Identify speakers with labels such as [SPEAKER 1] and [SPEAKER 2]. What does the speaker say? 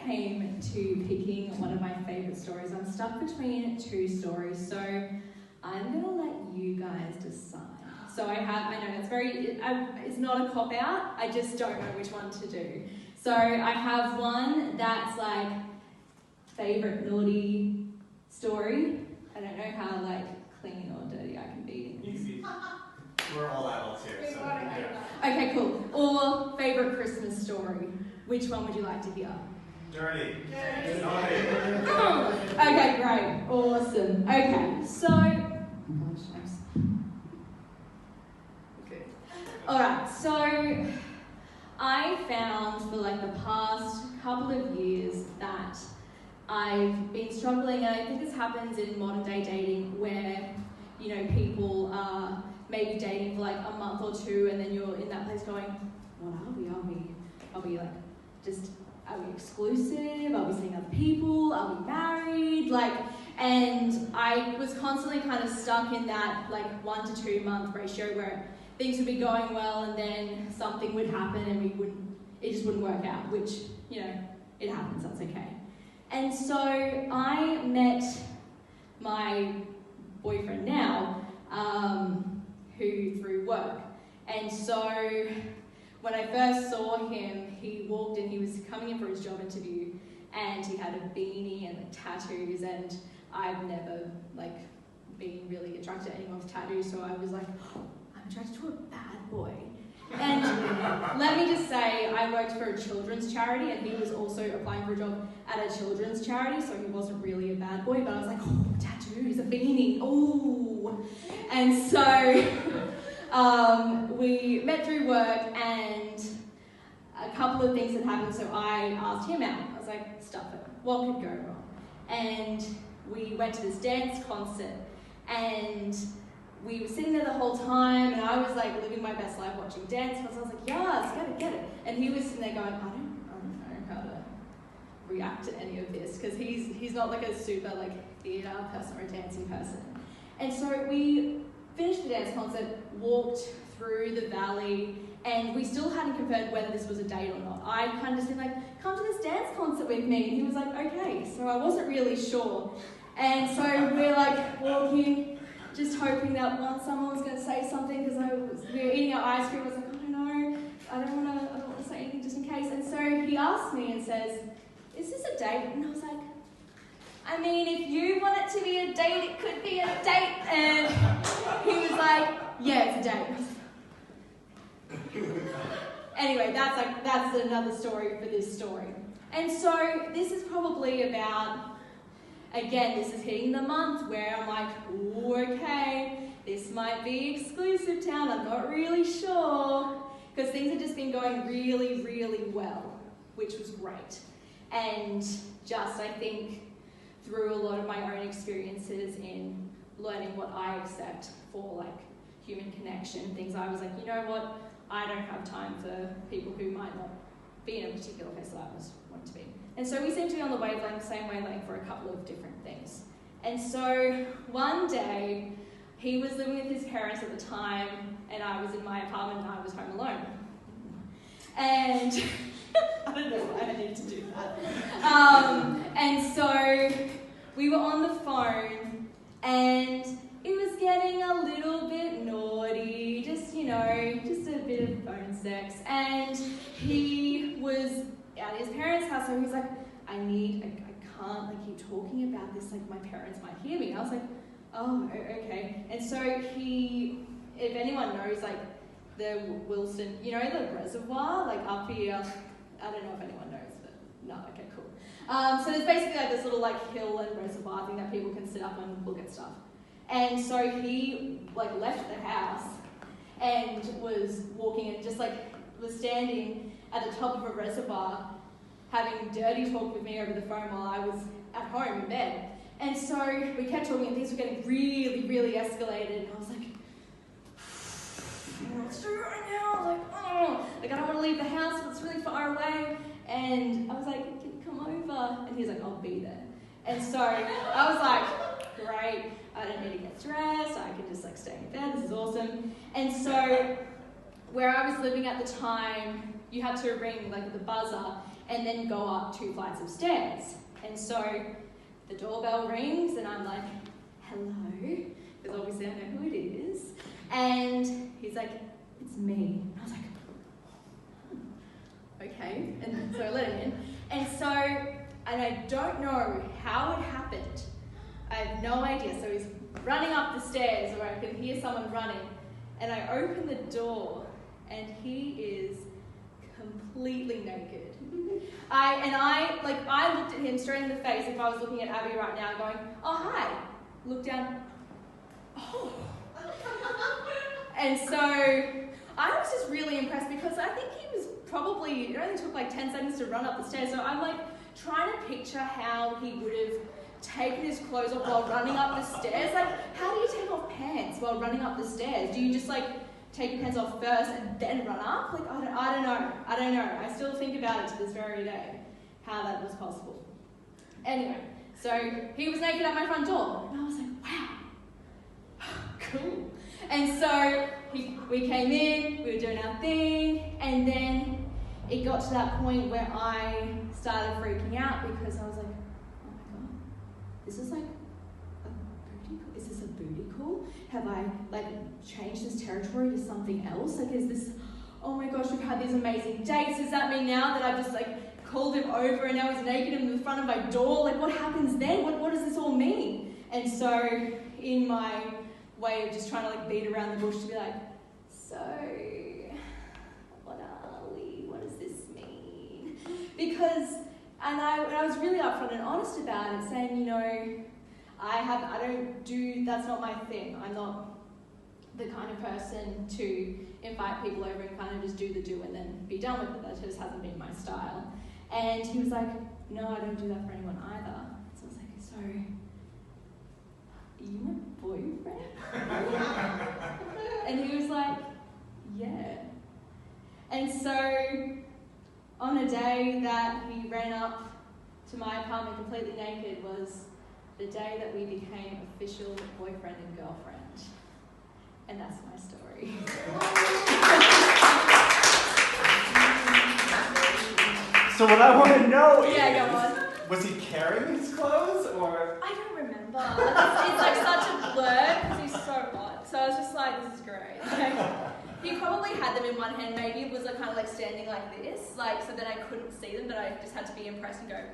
[SPEAKER 1] came to picking one of my favourite stories, I'm stuck between two stories, so I'm going to let you guys decide. So I know it's not a cop-out, I just don't know which one to do. So I have one that's like favourite naughty story. I don't know how like clean or dirty I can be.
[SPEAKER 2] Easy. We're all adults here, so yeah.
[SPEAKER 1] Okay, cool. Or favourite Christmas story. Which one would you like to hear?
[SPEAKER 2] Dirty.
[SPEAKER 1] Okay, great. Awesome. Okay, so... Alright, so I found for like the past couple of years that I've been struggling, and I think this happens in modern day dating where, you know, people are maybe dating for like a month or two and then you're in that place going, what are we? Are we like just, are we exclusive? Are we seeing other people? Are we married? And I was constantly kind of stuck in that like 1 to 2 month ratio where things would be going well and then something would happen and it just wouldn't work out, which, you know, it happens, that's okay. And so I met my boyfriend now, who through work. And so when I first saw him, he walked in, he was coming in for his job interview, and he had a beanie and tattoos, and I've never been really attracted to anyone with tattoos, so I was like, oh, I'm attracted to a bad boy. And let me just say, I worked for a children's charity, and he was also applying for a job at a children's charity, so he wasn't really a bad boy, but I was like, oh, tattoos, a beanie, oh. And so we met through work, and a couple of things had happened, so I asked him out. I was like, stuff it, what could go wrong? And we went to this dance concert, and we were sitting there the whole time, and I was like living my best life watching dance because I was like, yes, get it. And he was sitting there going, I don't know how to react to any of this, because he's not like a super theatre person or a dancing person. And so we finished the dance concert, walked through the valley, and we still hadn't confirmed whether this was a date or not. I kind of just said come to this dance concert with me, and he was like, okay. So I wasn't really sure. And so we're walking, just hoping that someone was going to say something, because we were eating our ice cream. I was like, I don't know, I don't want to say anything just in case. And so he asked me and says, is this a date? And I was like, I mean, if you want it to be a date, it could be a date. And he was like, yeah, it's a date. Anyway, that's another story for this story. And so this is probably about, again, this is hitting the month where I'm like, ooh, okay, this might be exclusive town, I'm not really sure, because things have just been going really, really well, which was great. And just, I think, through a lot of my own experiences in learning what I accept for human connection, things I was like, you know what, I don't have time for people who might not be in a particular place that I was wanting to be. And so we seem to be on the wavelength, same wavelength for a couple of different things. And so one day, he was living with his parents at the time, and I was in my apartment and I was home alone. And I don't know why I needed to do that. And so we were on the phone, and it was getting a little bit naughty, just a bit of phone sex. And he was at his parents' house, so he was like, I can't keep talking about this, my parents might hear me. And I was like, oh, okay. And so if anyone knows the Wilson, the reservoir, up here, I don't know if anyone knows, but no, okay, cool. So there's basically this little hill and reservoir thing that people can sit up and look at stuff. And so he left the house and was walking and just was standing at the top of a reservoir having dirty talk with me over the phone while I was at home in bed. And so we kept talking and things were getting really, really escalated, and I was like, I don't know what to do right now. I was like, oh, I don't want to leave the house, but it's really far away. And I was like, can you come over? And he's like, I'll be there. And so I was like, great, I don't need to get dressed, I can just stay in bed, this is awesome. And so where I was living at the time, you had to ring the buzzer, and then go up 2 flights of stairs. And so the doorbell rings and I'm like, hello, because obviously I know who it is. And he's like, it's me. And I was like, okay. And so I let him in. And so, and I don't know how it happened. I have no idea. So he's running up the stairs, or I can hear someone running. And I open the door, and he is completely naked. I looked at him straight in the face if I was looking at Abby right now going, oh, hi. Look down. Oh. And so I was just really impressed because I think he was probably, it only took like 10 seconds to run up the stairs. So I'm like trying to picture how he would have taken his clothes off while running up the stairs. Like, how do you take off pants while running up the stairs? Do you just like take your pants off first and then run up? Like, I don't know. I still think about it to this very day, how that was possible. Anyway, so he was naked at my front door. And I was like, wow, cool. And so we came in, we were doing our thing, and then it got to that point where I started freaking out because I was like, oh my God, this is like a booty call? Is this a booty call? Have I like changed this territory to something else? Like, is this, oh my gosh, we've had these amazing dates. Does that mean now that I've just like called him over and now he's naked in the front of my door? Like, what happens then? What does this all mean? And so in my way of just trying to like beat around the bush to be like, so what are we? What does this mean? Because, and I was really upfront and honest about it, saying, you know, I don't do, that's not my thing. I'm not the kind of person to invite people over and kind of just do the do and then be done with it. That just hasn't been my style. And he was like, no, I don't do that for anyone either. So I was like, so, are you my boyfriend? And he was like, yeah. And so on a day that he ran up to my apartment completely naked was the day that we became official boyfriend and girlfriend. And that's my story.
[SPEAKER 2] So what I want to know is,
[SPEAKER 1] yeah, go on.
[SPEAKER 2] Was he carrying his clothes or?
[SPEAKER 1] I don't remember. It's like such a blur because he's so hot. So I was just like, this is great. Like, he probably had them in one hand. Maybe it was like kind of like standing like this, like so that I couldn't see them, but I just had to be impressed and go,